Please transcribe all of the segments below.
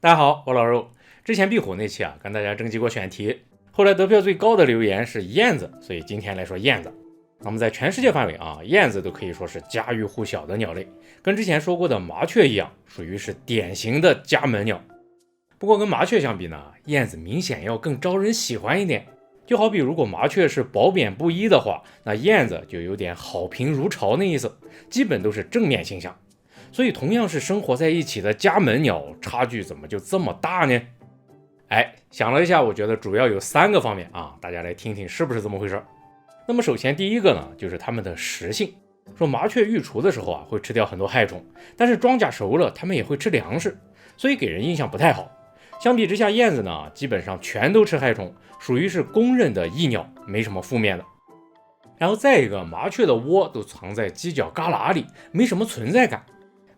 大家好，我老肉。之前壁虎那期跟大家征集过选题，后来得票最高的留言是燕子，所以今天来说燕子。那么在全世界范围燕子都可以说是家喻户晓的鸟类，跟之前说过的麻雀一样，属于是典型的家门鸟。不过跟麻雀相比呢，燕子明显要更招人喜欢一点。就好比如果麻雀是褒贬不一的话，那燕子就有点好评如潮那意思，基本都是正面形象。所以同样是生活在一起的家门鸟，差距怎么就这么大呢？想了一下，我觉得主要有3个方面大家来听听是不是这么回事。那么首先第一个呢，就是它们的食性。说麻雀育雏的时候会吃掉很多害虫，但是庄稼熟了，它们也会吃粮食，所以给人印象不太好。相比之下，燕子呢，基本上全都吃害虫，属于是公认的益鸟，没什么负面的。然后再一个，麻雀的窝都藏在犄角旮旯里，没什么存在感。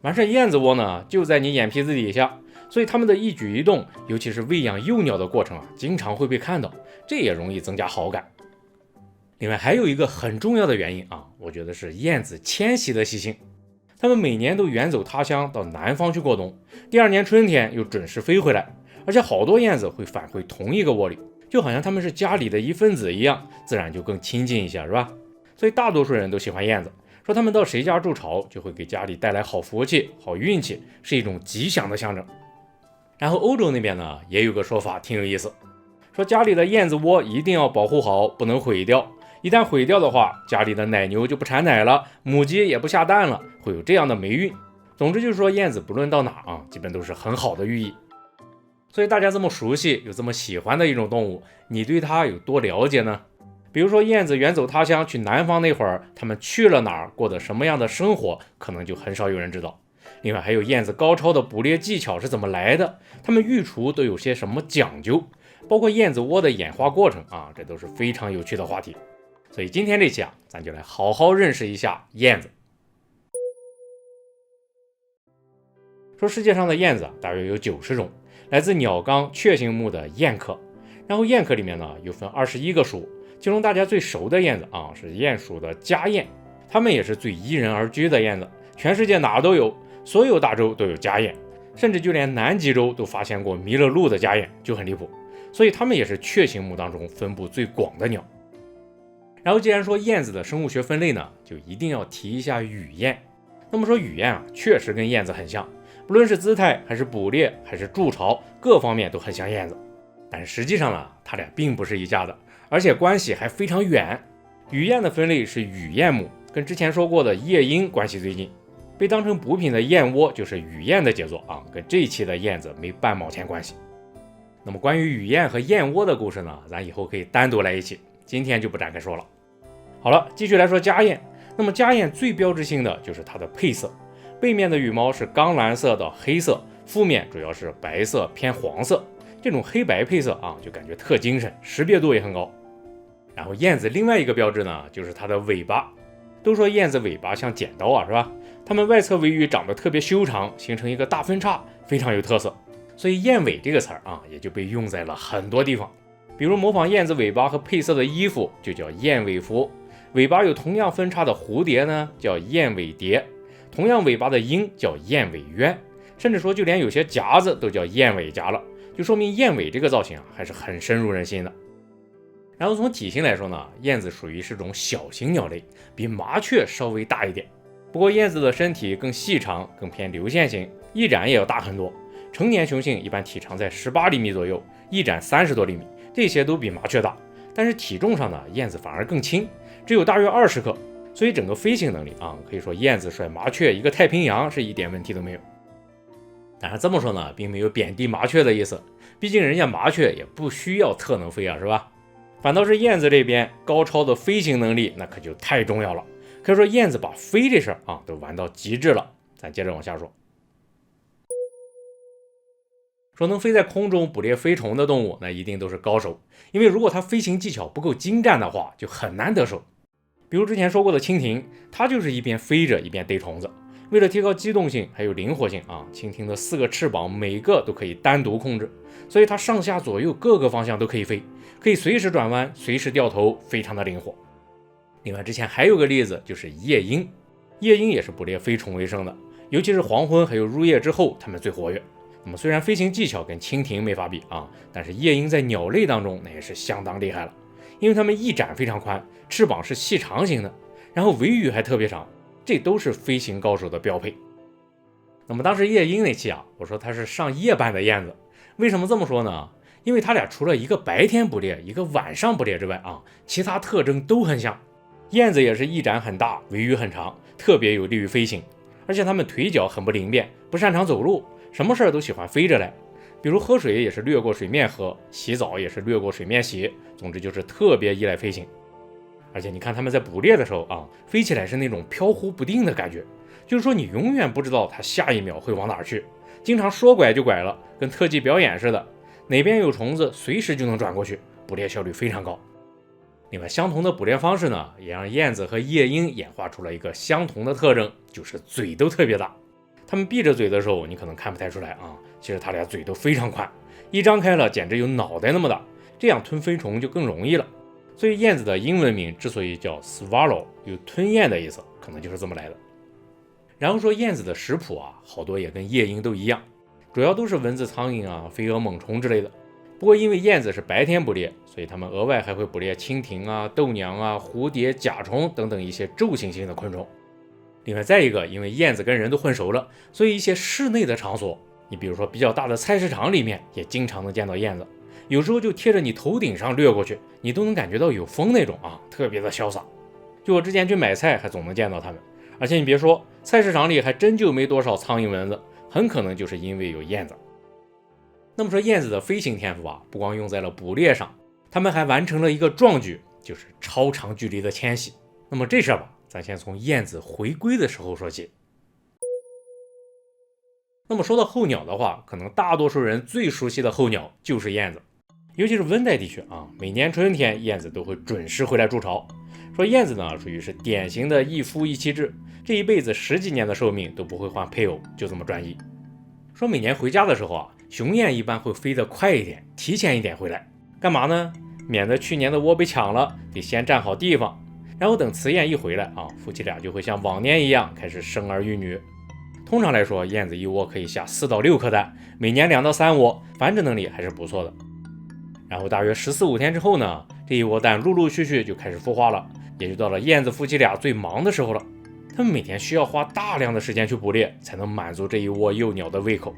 完事燕子窝呢，就在你眼皮子底下，所以它们的一举一动，尤其是喂养幼鸟的过程经常会被看到，这也容易增加好感。另外还有一个很重要的原因我觉得是燕子迁徙的习性。它们每年都远走他乡到南方去过冬，第2年春天又准时飞回来，而且好多燕子会返回同一个窝里，就好像它们是家里的一份子一样，自然就更亲近一些，是吧？所以大多数人都喜欢燕子，说他们到谁家筑巢就会给家里带来好福气、好运气，是一种吉祥的象征。然后欧洲那边呢，也有个说法挺有意思，说家里的燕子窝一定要保护好，不能毁掉。一旦毁掉的话，家里的奶牛就不产奶了，母鸡也不下蛋了，会有这样的霉运。总之就是说，燕子不论到哪基本都是很好的寓意。所以大家这么熟悉又这么喜欢的一种动物，你对它有多了解呢？比如说燕子远走他乡去南方那会儿，他们去了哪儿，过的什么样的生活，可能就很少有人知道。另外还有燕子高超的捕猎技巧是怎么来的，它们育雏都有些什么讲究，包括燕子窝的演化过程这都是非常有趣的话题。所以今天这期咱就来好好认识一下燕子。说世界上的燕子大约有90种，来自鸟纲雀形目的燕科。然后燕科里面呢又分21个属，其中大家最熟的燕子是雁属的家燕，它们也是最依人而居的燕子，全世界哪都有，所有大洲都有家燕，甚至就连南极洲都发现过弥勒鹿的家燕，就很离谱。所以它们也是雀形目当中分布最广的鸟。然后既然说燕子的生物学分类呢，就一定要提一下羽燕。那么说羽燕确实跟燕子很像，不论是姿态还是捕猎还是筑巢，各方面都很像燕子。但实际上呢，它俩并不是一家的，而且关系还非常远。羽燕的分类是羽燕目，跟之前说过的夜莺关系最近。被当成补品的燕窝就是羽燕的杰作跟这一期的燕子没半毛钱关系。那么关于羽燕和燕窝的故事呢，咱以后可以单独来一起，今天就不展开说了。好了，继续来说家燕。那么家燕最标志性的就是它的配色，背面的羽毛是钢蓝色到黑色，腹面主要是白色偏黄色，这种黑白配色就感觉特精神，识别度也很高。然后燕子另外一个标志呢，就是它的尾巴。都说燕子尾巴像剪刀是吧？它们外侧尾羽长得特别修长，形成一个大分叉，非常有特色。所以燕尾这个词也就被用在了很多地方。比如模仿燕子尾巴和配色的衣服就叫燕尾服，尾巴有同样分叉的蝴蝶呢叫燕尾蝶，同样尾巴的鹰叫燕尾鸢，甚至说就连有些夹子都叫燕尾夹了，就说明燕尾这个造型还是很深入人心的。然后从体型来说呢，燕子属于是种小型鸟类，比麻雀稍微大一点。不过燕子的身体更细长，更偏流线型，翼展也要大很多。成年雄性一般体长在18厘米左右，翼展30多厘米，这些都比麻雀大。但是体重上呢，燕子反而更轻，只有大约20克，所以整个飞行能力可以说燕子甩麻雀一个太平洋是一点问题都没有。当然这么说呢，并没有贬低麻雀的意思，毕竟人家麻雀也不需要特能飞是吧？反倒是燕子这边高超的飞行能力，那可就太重要了。可以说燕子把飞这事都玩到极致了。咱接着往下说。说能飞在空中捕猎飞虫的动物，那一定都是高手，因为如果它飞行技巧不够精湛的话，就很难得手。比如之前说过的蜻蜓，它就是一边飞着一边逮虫子。为了提高机动性还有灵活性蜻蜓的4个翅膀每个都可以单独控制，所以它上下左右各个方向都可以飞，可以随时转弯随时掉头，非常的灵活。另外之前还有个例子就是夜莺，夜莺也是捕猎飞虫为生的，尤其是黄昏还有入夜之后它们最活跃。那么虽然飞行技巧跟蜻蜓没法比啊，但是夜莺在鸟类当中那也是相当厉害了，因为它们翼展非常宽，翅膀是细长型的，然后尾羽还特别长，这都是飞行高手的标配。那么当时夜莺那期啊，我说它是上夜班的燕子，为什么这么说呢？因为它俩除了一个白天捕猎，一个晚上捕猎之外啊，其他特征都很像。燕子也是翼展很大，尾羽很长，特别有利于飞行，而且它们腿脚很不灵便，不擅长走路，什么事儿都喜欢飞着来。比如喝水也是掠过水面喝，洗澡也是掠过水面洗，总之就是特别依赖飞行。而且你看它们在捕猎的时候啊，飞起来是那种飘忽不定的感觉，就是说你永远不知道它下一秒会往哪儿去，经常说拐就拐了，跟特技表演似的，哪边有虫子随时就能转过去，捕猎效率非常高。另外相同的捕猎方式呢，也让燕子和夜莺演化出了一个相同的特征，就是嘴都特别大。它们闭着嘴的时候你可能看不太出来啊，其实它俩嘴都非常宽，一张开了简直有脑袋那么大，这样吞飞虫就更容易了。所以燕子的英文名之所以叫 swallow， 有吞咽的意思，可能就是这么来的。然后说燕子的食谱啊，好多也跟夜莺都一样，主要都是蚊子、苍蝇啊、飞蛾、猛虫之类的。不过因为燕子是白天捕猎，所以它们额外还会捕猎蜻蜓啊、豆娘啊、蝴蝶、甲虫等等一些昼行性的昆虫。另外再一个，因为燕子跟人都混熟了，所以一些室内的场所，你比如说比较大的菜市场里面，也经常能见到燕子，有时候就贴着你头顶上掠过去，你都能感觉到有风那种啊，特别的潇洒。就我之前去买菜，还总能见到它们。而且你别说，菜市场里还真就没多少苍蝇蚊子，很可能就是因为有燕子。那么说燕子的飞行天赋啊，不光用在了捕猎上，它们还完成了一个壮举，就是超长距离的迁徙。那么这事儿吧，咱先从燕子回归的时候说起。那么说到候鸟的话，可能大多数人最熟悉的候鸟就是燕子，尤其是温带地区啊，每年春天燕子都会准时回来筑巢。说燕子呢，属于是典型的一夫一妻制，这一辈子10几年的寿命都不会换配偶，就这么专一。说每年回家的时候啊，雄燕一般会飞得快一点，提前一点回来，干嘛呢？免得去年的窝被抢了，得先占好地方。然后等雌燕一回来啊，夫妻俩就会像往年一样开始生儿育女。通常来说，燕子一窝可以下4到6颗蛋，每年2到3窝，繁殖能力还是不错的。然后大约14、15天之后呢，这一窝蛋陆陆续续就开始孵化了，也就到了燕子夫妻俩最忙的时候了。他们每天需要花大量的时间去捕猎，才能满足这一窝幼鸟的胃口。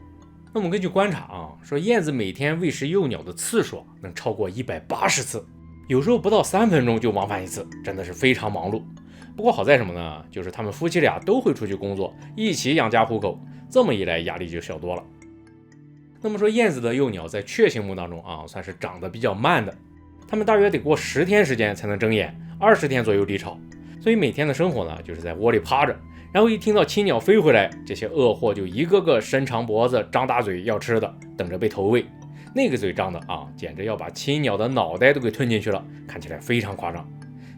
那我们根据观察啊，说燕子每天喂食幼鸟的次数能超过180次，有时候不到3分钟就往返一次，真的是非常忙碌。不过好在什么呢？就是他们夫妻俩都会出去工作，一起养家糊口，这么一来压力就小多了。那么说燕子的幼鸟在雀形目当中啊，算是长得比较慢的，它们大约得过10天时间才能睁眼，20天左右离巢。所以每天的生活呢，就是在窝里趴着，然后一听到亲鸟飞回来，这些恶货就一个个伸长脖子张大嘴要吃的，等着被投喂。那个嘴张的啊，简直要把亲鸟的脑袋都给吞进去了，看起来非常夸张。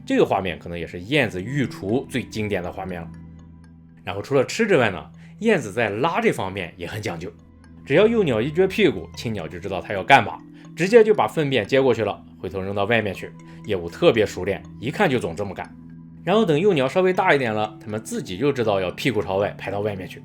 这个画面可能也是燕子育雏最经典的画面了。然后除了吃之外呢，燕子在拉这方面也很讲究，只要幼鸟一撅屁股，亲鸟就知道它要干嘛，直接就把粪便接过去了，回头扔到外面去，业务特别熟练，一看就总这么干。然后等幼鸟稍微大一点了，它们自己就知道要屁股朝外排到外面去。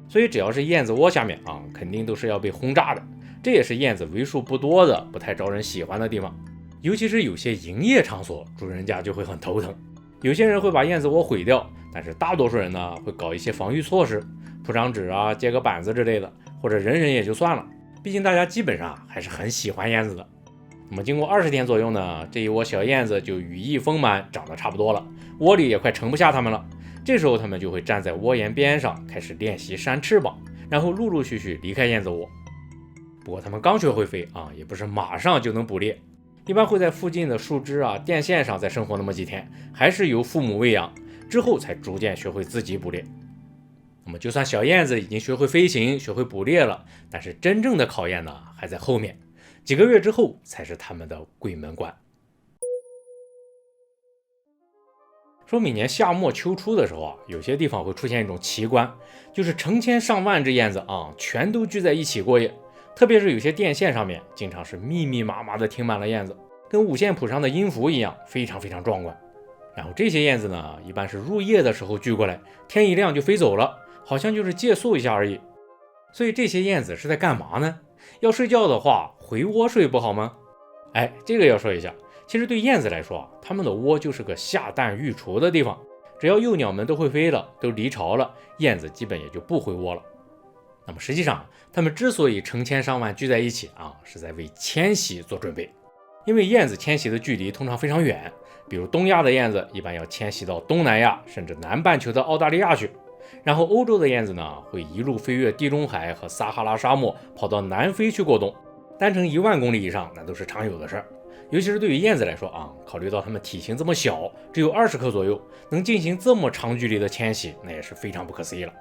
所以只要是燕子窝下面啊，肯定都是要被轰炸的。这也是燕子为数不多的不太招人喜欢的地方，尤其是有些营业场所，主人家就会很头疼。有些人会把燕子窝毁掉，但是大多数人呢会搞一些防御措施，铺张纸啊、接个板子之类的，或者忍忍也就算了。毕竟大家基本上还是很喜欢燕子的。那么经过20天左右呢，这一窝小燕子就羽翼丰满，长得差不多了，窝里也快盛不下它们了。这时候它们就会站在窝檐边上开始练习扇翅膀，然后陆陆续续离开燕子窝。不过它们刚学会飞啊，也不是马上就能捕猎，一般会在附近的树枝啊、电线上再生活那么几天，还是由父母喂养，之后才逐渐学会自己捕猎。那么就算小燕子已经学会飞行、学会捕猎了，但是真正的考验呢还在后面，几个月之后才是他们的鬼门关。说每年夏末秋初的时候啊，有些地方会出现一种奇观，就是成千上万只燕子啊，全都聚在一起过夜。特别是有些电线上面，经常是密密麻麻的停满了燕子，跟五线谱上的音符一样，非常非常壮观。然后这些燕子呢，一般是入夜的时候聚过来，天一亮就飞走了，好像就是借宿一下而已。所以这些燕子是在干嘛呢？要睡觉的话，回窝睡不好吗？这个要说一下，其实对燕子来说啊，它们的窝就是个下蛋育雏的地方。只要幼鸟们都会飞了，都离巢了，燕子基本也就不回窝了。那么实际上，它们之所以成千上万聚在一起是在为迁徙做准备。因为燕子迁徙的距离通常非常远，比如东亚的燕子一般要迁徙到东南亚，甚至南半球的澳大利亚去。然后欧洲的燕子呢，会一路飞越地中海和撒哈拉沙漠，跑到南非去过冬，单程10000公里以上，那都是常有的事儿。尤其是对于燕子来说考虑到它们体型这么小，只有20克左右，能进行这么长距离的迁徙，那也是非常不可思议了。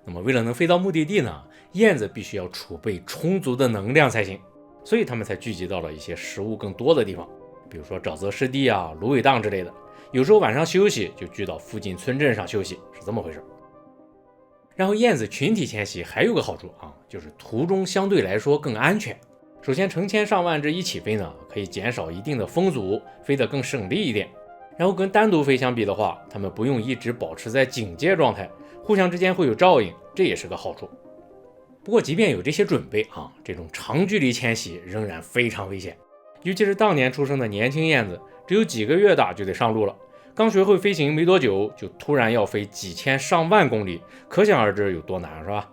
那么为了能飞到目的地呢，燕子必须要储备充足的能量才行，所以它们才聚集到了一些食物更多的地方，比如说沼泽湿地芦苇荡之类的。有时候晚上休息就聚到附近村镇上休息，是这么回事。然后燕子群体迁徙还有个好处就是途中相对来说更安全。首先，成千上万只一起飞呢，可以减少一定的风阻，飞得更省力一点。然后跟单独飞相比的话，它们不用一直保持在警戒状态，互相之间会有照应，这也是个好处。不过即便有这些准备这种长距离迁徙仍然非常危险，尤其是当年出生的年轻燕子，只有几个月大就得上路了，刚学会飞行没多久，就突然要飞几千上万公里，可想而知有多难，是吧？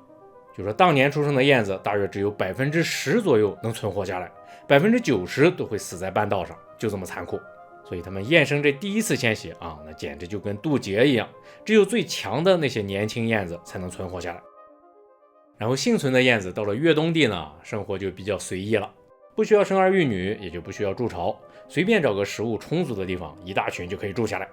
就说当年出生的燕子大约只有10%左右能存活下来，90%都会死在半道上，就这么残酷。所以他们燕生这第一次迁徙那简直就跟渡劫一样，只有最强的那些年轻燕子才能存活下来。然后幸存的燕子到了越冬地呢，生活就比较随意了，不需要生儿育女，也就不需要筑巢，随便找个食物充足的地方，一大群就可以住下来。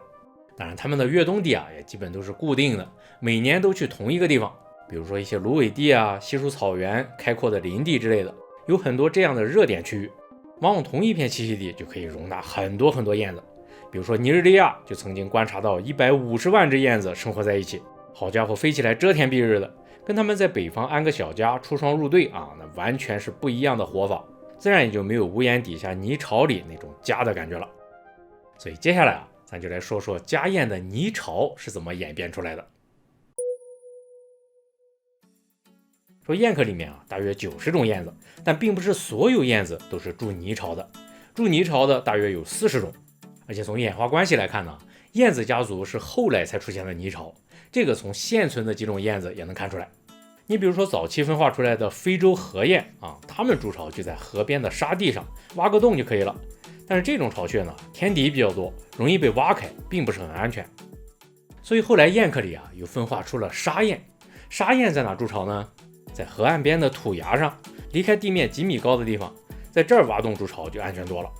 当然他们的越冬地也基本都是固定的，每年都去同一个地方，比如说一些芦苇地稀疏草原、开阔的林地之类的，有很多这样的热点区域，往往同一片栖息地就可以容纳很多燕子。比如说尼日利亚就曾经观察到150万只燕子生活在一起，好家伙，飞起来遮天蔽日的，跟他们在北方安个小家出双入对那完全是不一样的活法，自然也就没有屋檐底下泥巢里那种家的感觉了。所以接下来咱就来说说家燕的泥巢是怎么演变出来的。说燕科里面大约90种燕子，但并不是所有燕子都是筑泥巢的，筑泥巢的大约有40种。而且从演化关系来看呢，燕子家族是后来才出现的泥巢，这个从现存的几种燕子也能看出来。你比如说早期分化出来的非洲河燕它们筑巢就在河边的沙地上挖个洞就可以了。但是这种巢穴呢，天敌比较多，容易被挖开，并不是很安全。所以后来燕科里又分化出了沙燕。沙燕在哪筑巢呢？在河岸边的土崖上，离开地面几米高的地方，在这儿挖洞筑巢就安全多了。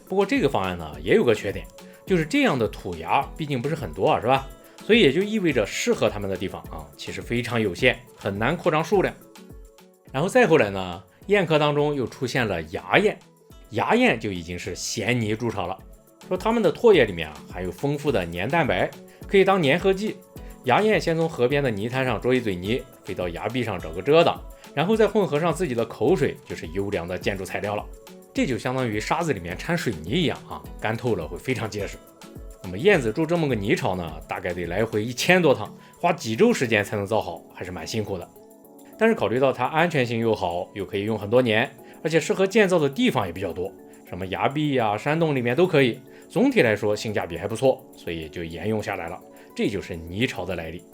不过这个方案呢，也有个缺点，就是这样的土崖毕竟不是很多是吧？所以也就意味着适合它们的地方其实非常有限，很难扩张数量。然后再后来呢，燕科当中又出现了崖燕，崖燕就已经是咸泥筑巢了。说它们的唾液里面含有丰富的黏蛋白，可以当粘合剂。崖燕先从河边的泥滩上捉一嘴泥，飞到崖壁上找个遮挡，然后再混合上自己的口水，就是优良的建筑材料了。这就相当于沙子里面掺水泥一样干透了会非常结实。那么燕子筑这么个泥巢呢，大概得来回1000多趟，花几周时间才能造好，还是蛮辛苦的。但是考虑到它安全性又好，又可以用很多年，而且适合建造的地方也比较多，什么崖壁山洞里面都可以，总体来说性价比还不错，所以就沿用下来了。这就是泥巢的来历。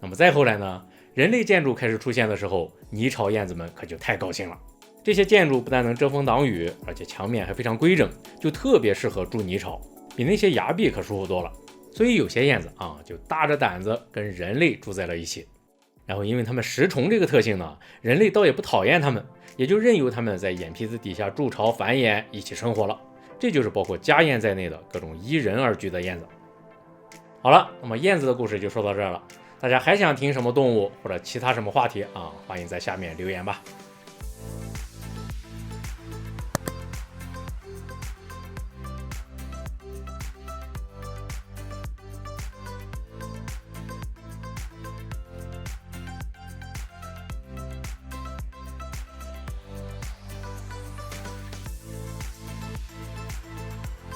那么再后来呢，人类建筑开始出现的时候，泥巢燕子们可就太高兴了。这些建筑不但能遮风挡雨，而且墙面还非常规整，就特别适合筑泥巢，比那些崖壁可舒服多了。所以有些燕子就大着胆子跟人类住在了一起。然后因为它们食虫这个特性呢，人类倒也不讨厌它们，也就任由它们在眼皮子底下筑巢繁衍，一起生活了。这就是包括家燕在内的各种依人而居的燕子。好了，那么燕子的故事就说到这儿了。大家还想听什么动物或者其他什么话题欢迎在下面留言吧。